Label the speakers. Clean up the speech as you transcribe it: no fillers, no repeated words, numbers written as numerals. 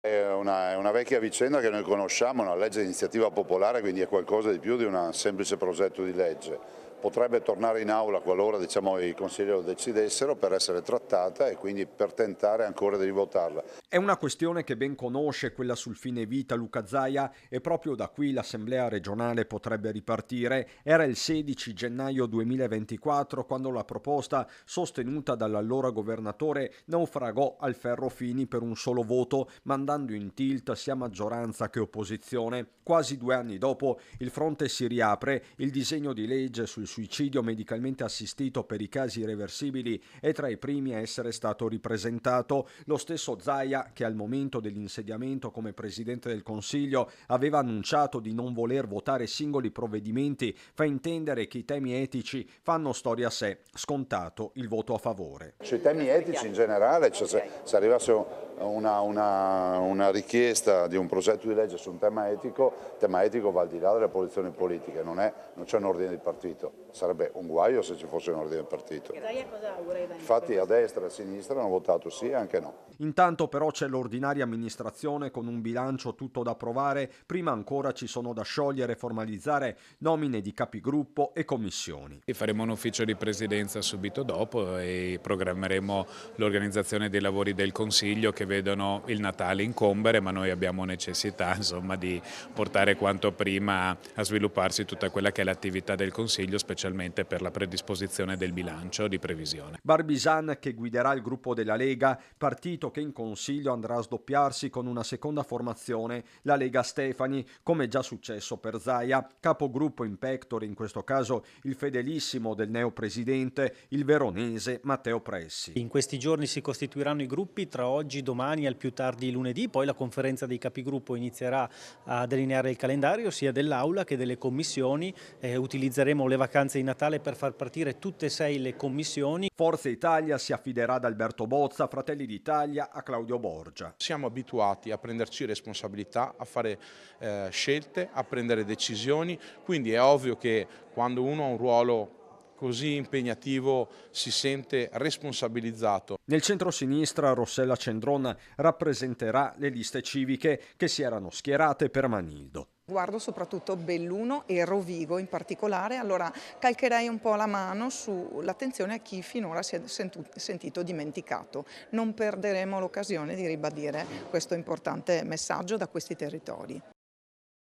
Speaker 1: È una vecchia vicenda che noi conosciamo, una legge di iniziativa popolare, quindi è qualcosa di più di un semplice progetto di legge. Potrebbe tornare in aula qualora i consigli lo decidessero per essere trattata e quindi per tentare ancora di rivotarla.
Speaker 2: È una questione che ben conosce, quella sul fine vita Luca Zaia, e proprio da qui l'Assemblea regionale potrebbe ripartire. Era il 16 gennaio 2024 quando la proposta, sostenuta dall'allora governatore, naufragò al Ferro Fini per un solo voto, mandando in tilt sia maggioranza che opposizione. Quasi 2 anni dopo il fronte si riapre, il disegno di legge sul suicidio medicalmente assistito per i casi irreversibili è tra i primi a essere stato ripresentato. Lo stesso Zaia, che al momento dell'insediamento come Presidente del Consiglio aveva annunciato di non voler votare singoli provvedimenti, fa intendere che i temi etici fanno storia a sé, scontato il voto a favore.
Speaker 1: Sui temi etici in generale, cioè se arrivasse una richiesta di un progetto di legge su un tema etico va al di là delle posizioni politiche, non c'è un ordine di partito, sarebbe un guaio se ci fosse un ordine di partito. Infatti a destra e a sinistra hanno votato sì e anche no.
Speaker 2: Intanto però c'è l'ordinaria amministrazione con un bilancio tutto da approvare, prima ancora ci sono da sciogliere e formalizzare nomine di capigruppo e commissioni.
Speaker 3: E faremo un ufficio di presidenza subito dopo e programmeremo l'organizzazione dei lavori del Consiglio che vedono il Natale incombere, ma noi abbiamo necessità insomma, di portare quanto prima a svilupparsi tutta quella che è l'attività del Consiglio, specialmente per la predisposizione del bilancio di previsione.
Speaker 2: Barbisan, che guiderà il gruppo della Lega, partito che in Consiglio andrà a sdoppiarsi con una seconda formazione, la Lega Stefani, come già successo per Zaia, capogruppo in pectore in questo caso il fedelissimo del neopresidente, il veronese Matteo Pressi.
Speaker 4: In questi giorni si costituiranno i gruppi, tra oggi, domani e al più tardi lunedì, poi la conferenza dei capigruppo inizierà a delineare il calendario sia dell'Aula che delle commissioni. Utilizzeremo le vacanze di Natale per far partire tutte e 6 le commissioni.
Speaker 2: Forza Italia si affiderà ad Alberto Bozza, Fratelli d'Italia a Claudio Borgia.
Speaker 5: Siamo abituati a prenderci responsabilità, a fare scelte, a prendere decisioni, quindi è ovvio che quando uno ha un ruolo così impegnativo si sente responsabilizzato.
Speaker 2: Nel centro-sinistra Rossella Cendron rappresenterà le liste civiche che si erano schierate per Manildo.
Speaker 6: Guardo soprattutto Belluno e Rovigo in particolare, allora calcherei un po' la mano sull'attenzione a chi finora si è sentito dimenticato. Non perderemo l'occasione di ribadire questo importante messaggio da questi territori.